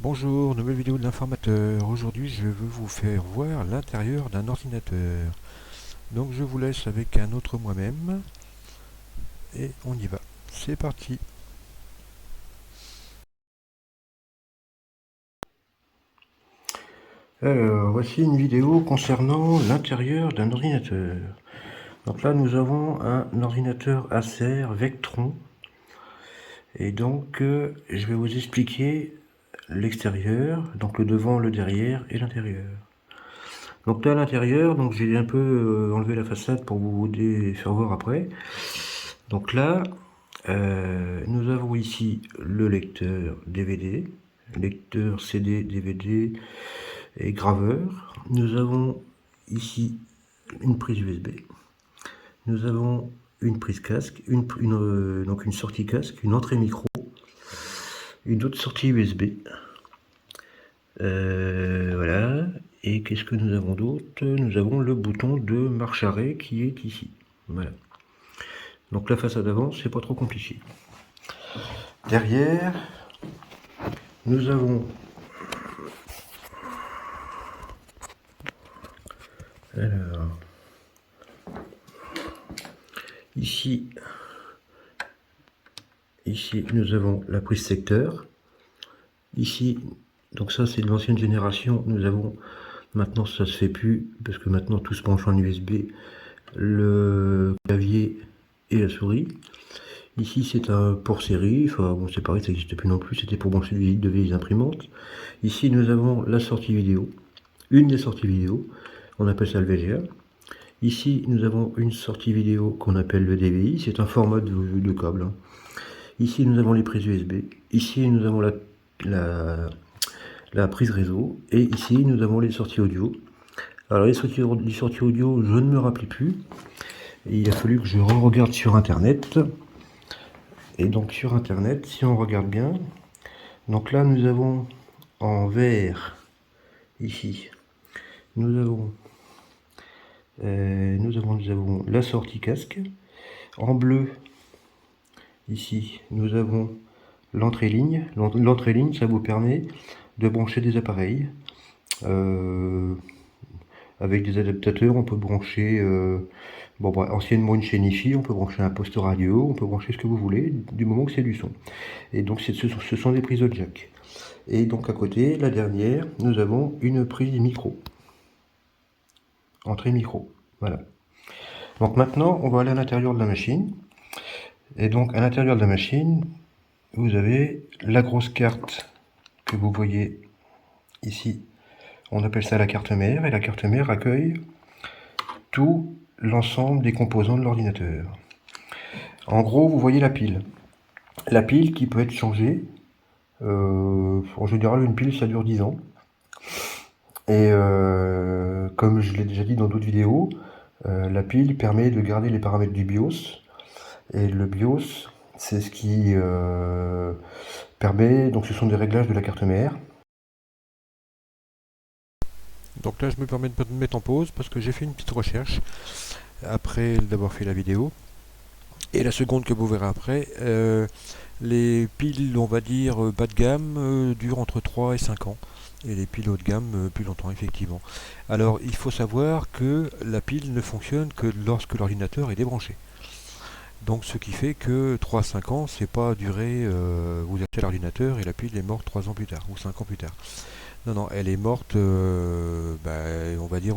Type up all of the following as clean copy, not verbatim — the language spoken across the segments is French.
Bonjour, nouvelle vidéo de l'informateur. Aujourd'hui, je veux vous faire voir l'intérieur d'un ordinateur. Donc, je vous laisse avec un autre moi-même et on y va. C'est parti. Alors, voici une vidéo concernant l'intérieur d'un ordinateur. Donc là, nous avons un ordinateur Acer Vectron. Et donc, je vais vous expliquer l'extérieur, donc le devant, le derrière et l'intérieur. Donc là, à l'intérieur, donc j'ai un peu enlevé la façade pour vous faire voir après. Donc là, nous avons ici le lecteur DVD, lecteur CD, DVD et graveur. Nous avons ici une prise USB. Nous avons une prise casque, donc une sortie casque, une entrée micro, une autre sortie USB. Voilà. Et qu'est-ce que nous avons d'autre? Nous avons le bouton de marche arrêt qui est ici. Voilà. Donc la façade avant, c'est pas trop compliqué. Derrière, nous avons alors ici nous avons la prise secteur. Ici, donc ça c'est de l'ancienne génération. Nous avons maintenant, ça se fait plus parce que maintenant tout se branche en USB, le clavier et la souris. Ici c'est un port série, enfin bon c'est pareil, ça n'existe plus non plus, c'était pour brancher de vieilles imprimantes. Ici nous avons la sortie vidéo, une des sorties vidéo, on appelle ça le VGA. Ici nous avons une sortie vidéo qu'on appelle le DVI, c'est un format de câble. Ici nous avons les prises USB, ici nous avons la prise réseau, et ici nous avons les sorties audio. Alors les sorties audio, je ne me rappelais plus, et il a fallu que je regarde sur internet. Et donc sur internet, si on regarde bien, donc là nous avons en vert, ici, nous avons la sortie casque. En bleu, ici, nous avons l'entrée ligne. L'entrée ligne, ça vous permet de brancher des appareils. Avec des adaptateurs, on peut brancher, anciennement une chaîne hi-fi, on peut brancher un poste radio, on peut brancher ce que vous voulez, du moment que c'est du son. Et donc ce sont des prises de jack. Et donc à côté, la dernière, nous avons une prise micro. Entrée micro. Voilà. Donc maintenant, on va aller à l'intérieur de la machine. Et donc à l'intérieur de la machine, vous avez la grosse carte que vous voyez ici. On appelle ça la carte mère, et la carte mère accueille tout l'ensemble des composants de l'ordinateur. En gros, vous voyez la pile. La pile qui peut être changée. En général, une pile, ça dure 10 ans. Et comme je l'ai déjà dit dans d'autres vidéos, la pile permet de garder les paramètres du BIOS. Et le BIOS, c'est ce qui permet, donc ce sont des réglages de la carte mère. Donc là, je me permets de me mettre en pause parce que j'ai fait une petite recherche après d'avoir fait la vidéo. Et la seconde que vous verrez après, les piles, on va dire, bas de gamme durent entre 3 et 5 ans. Et les piles haut de gamme plus longtemps, effectivement. Alors, il faut savoir que la pile ne fonctionne que lorsque l'ordinateur est débranché. Donc, ce qui fait que 3 à 5 ans, c'est pas duré, vous achetez l'ordinateur et la pile est morte 3 ans plus tard, ou 5 ans plus tard. Non, non, elle est morte, on va dire,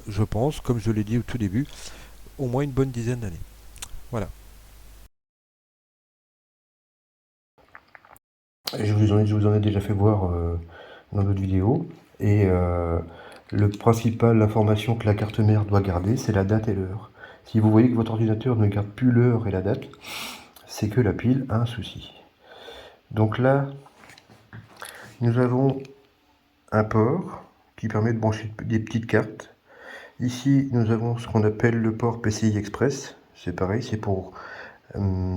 je pense, comme je l'ai dit au tout début, au moins une bonne dizaine d'années. Voilà. Je vous en ai déjà fait voir dans d'autres vidéos. Et le principal information que la carte mère doit garder, c'est la date et l'heure. Si vous voyez que votre ordinateur ne garde plus l'heure et la date, c'est que la pile a un souci. Donc là, nous avons un port qui permet de brancher des petites cartes. Ici, nous avons ce qu'on appelle le port PCI Express. C'est pareil, c'est pour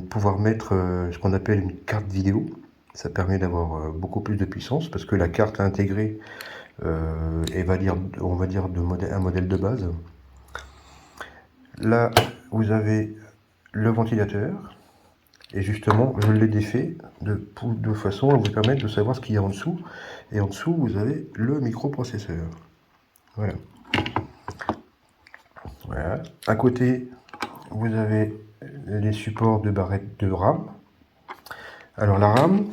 pouvoir mettre ce qu'on appelle une carte vidéo. Ça permet d'avoir beaucoup plus de puissance parce que la carte intégrée on va dire un modèle de base. Là, vous avez le ventilateur. Et justement, je l'ai défait de façon à vous permettre de savoir ce qu'il y a en dessous. Et en dessous, vous avez le microprocesseur. Voilà. Voilà. À côté, vous avez les supports de barrettes de RAM. Alors la RAM,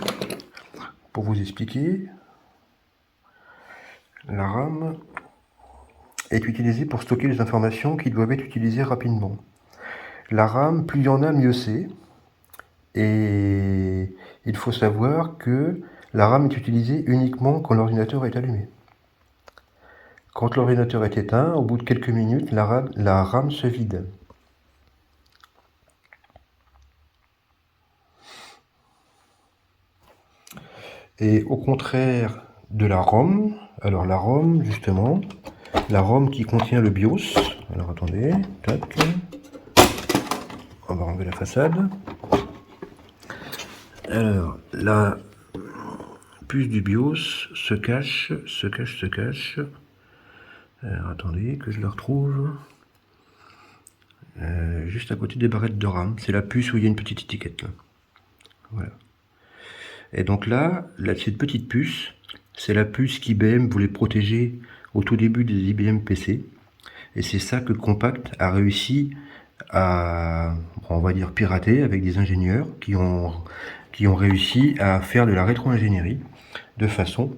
pour vous expliquer, la RAM est utilisée pour stocker les informations qui doivent être utilisées rapidement. La RAM, plus il y en a, mieux c'est. Et il faut savoir que la RAM est utilisée uniquement quand l'ordinateur est allumé. Quand l'ordinateur est éteint, au bout de quelques minutes, la RAM se vide. Et au contraire de la ROM, alors la ROM, justement, la ROM qui contient le BIOS, alors attendez, tac, on va enlever la façade. Alors, la puce du BIOS se cache. Alors, attendez que je la retrouve. Juste à côté des barrettes de RAM. C'est la puce où il y a une petite étiquette là. Voilà. Et donc là, cette petite puce, c'est la puce qu'IBM voulait protéger au tout début des IBM PC. Et c'est ça que Compaq a réussi à, on va dire, pirater avec des ingénieurs qui ont réussi à faire de la rétro-ingénierie de façon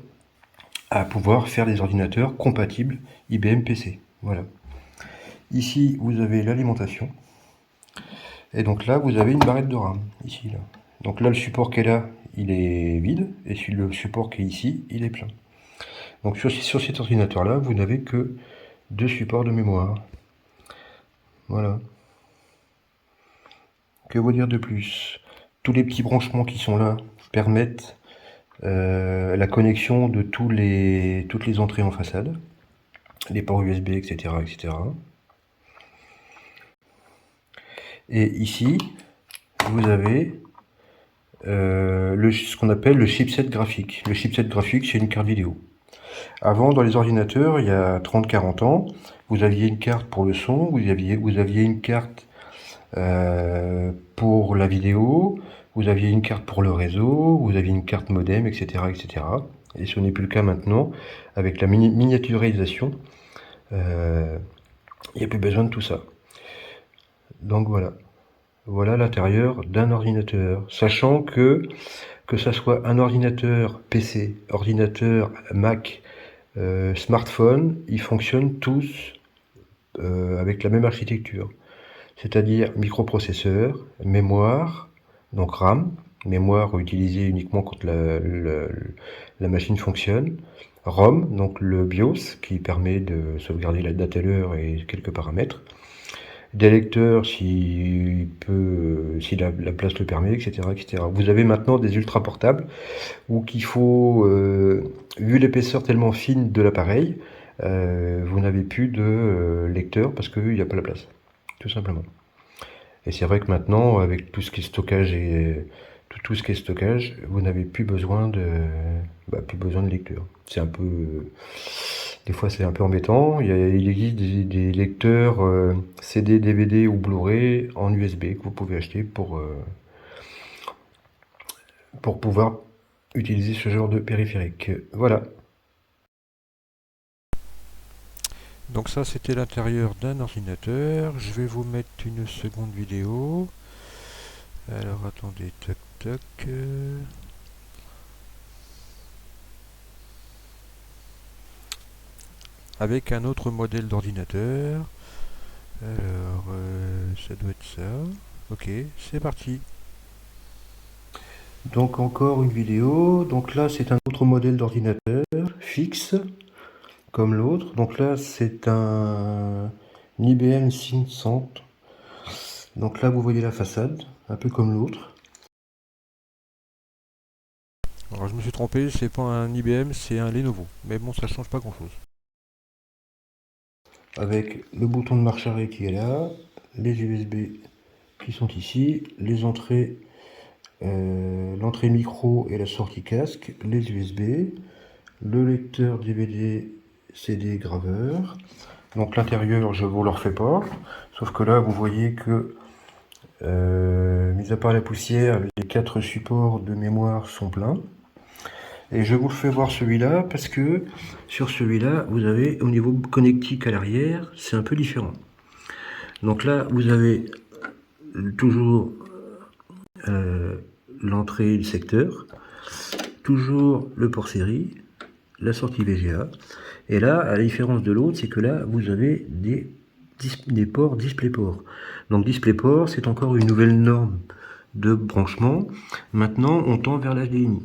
à pouvoir faire des ordinateurs compatibles IBM PC. Voilà. Ici, vous avez l'alimentation. Et donc là, vous avez une barrette de RAM. Ici, là. Donc là, le support qui est là, il est vide. Et le support qui est ici, il est plein. Donc sur cet ordinateur-là, vous n'avez que 2 supports de mémoire. Voilà. Que vous dire de plus? Tous les petits branchements qui sont là permettent la connexion de toutes les entrées en façade. Les ports USB, etc. etc. Et ici, vous avez ce qu'on appelle le chipset graphique. Le chipset graphique, c'est une carte vidéo. Avant, dans les ordinateurs, il y a 30-40 ans, vous aviez une carte pour le son, vous aviez une carte pour la vidéo, vous aviez une carte pour le réseau, vous aviez une carte modem, etc. etc. Et ce n'est plus le cas maintenant. Avec la miniaturisation, il n'y a plus besoin de tout ça. Donc voilà. Voilà l'intérieur d'un ordinateur. Sachant que ça soit un ordinateur PC, ordinateur Mac, smartphone, ils fonctionnent tous avec la même architecture. C'est-à-dire microprocesseur, mémoire, donc RAM, mémoire utilisée uniquement quand la machine fonctionne, ROM, donc le BIOS qui permet de sauvegarder la date à l'heure et quelques paramètres, des lecteurs si la place le permet, etc., etc. Vous avez maintenant des ultra portables où qu'il faut, vu l'épaisseur tellement fine de l'appareil, vous n'avez plus de lecteur parce qu'il n'y a pas la place, tout simplement. Et c'est vrai que maintenant, avec tout ce qui est stockage tout ce qui est stockage, vous n'avez plus besoin de lecteur. C'est un peu, des fois c'est un peu embêtant. Il existe des lecteurs CD, DVD ou Blu-ray en USB que vous pouvez acheter pour pouvoir utiliser ce genre de périphérique. Voilà. Donc ça, c'était l'intérieur d'un ordinateur. Je vais vous mettre une seconde vidéo. Alors attendez, toc toc. Avec un autre modèle d'ordinateur. Alors, ça doit être ça. Ok, c'est parti. Donc encore une vidéo. Donc là, c'est un autre modèle d'ordinateur fixe, comme l'autre. Donc là, c'est un IBM 500. Donc là, vous voyez la façade, un peu comme l'autre. Alors je me suis trompé, c'est pas un IBM, c'est un Lenovo. Mais bon, ça change pas grand-chose. Avec le bouton de marche arrêt qui est là, les USB qui sont ici, les entrées, l'entrée micro et la sortie casque, les USB, le lecteur DVD CD graveur. Donc l'intérieur, je vous le refais pas, sauf que là, vous voyez que Mis à part la poussière, les 4 supports de mémoire sont pleins. Et je vous le fais voir celui-là parce que sur celui-là, vous avez au niveau connectique à l'arrière, c'est un peu différent. Donc là, vous avez toujours l'entrée du secteur, toujours le port série, la sortie VGA. Et là, à la différence de l'autre, c'est que là, vous avez des ports DisplayPort. Donc DisplayPort, c'est encore une nouvelle norme de branchement. Maintenant, on tend vers l'HDMI.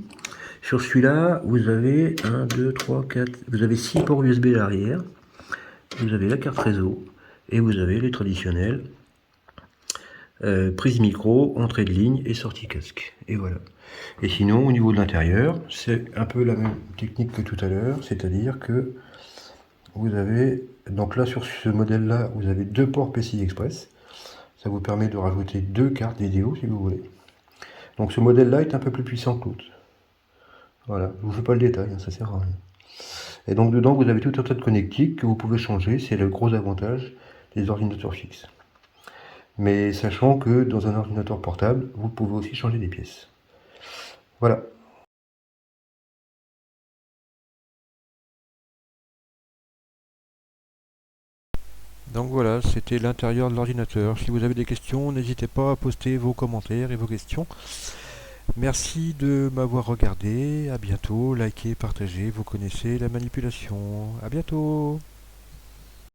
Sur celui-là, vous avez 1, 2, 3, 4, vous avez 6 ports USB à l'arrière, vous avez la carte réseau, et vous avez les traditionnels prise micro, entrée de ligne et sortie casque. Et voilà. Et sinon, au niveau de l'intérieur, c'est un peu la même technique que tout à l'heure, c'est-à-dire que vous avez, donc là sur ce modèle-là, vous avez 2 ports PCI Express. Ça vous permet de rajouter 2 cartes vidéo si vous voulez. Donc ce modèle-là est un peu plus puissant que l'autre. Voilà, je vous fais pas le détail, hein, ça sert à rien. Et donc dedans, vous avez tout un tas de connectiques que vous pouvez changer, c'est le gros avantage des ordinateurs fixes. Mais sachant que dans un ordinateur portable, vous pouvez aussi changer des pièces. Voilà. Donc voilà, c'était l'intérieur de l'ordinateur. Si vous avez des questions, n'hésitez pas à poster vos commentaires et vos questions. Merci de m'avoir regardé. À bientôt. Likez, partagez. Vous connaissez la manipulation. À bientôt.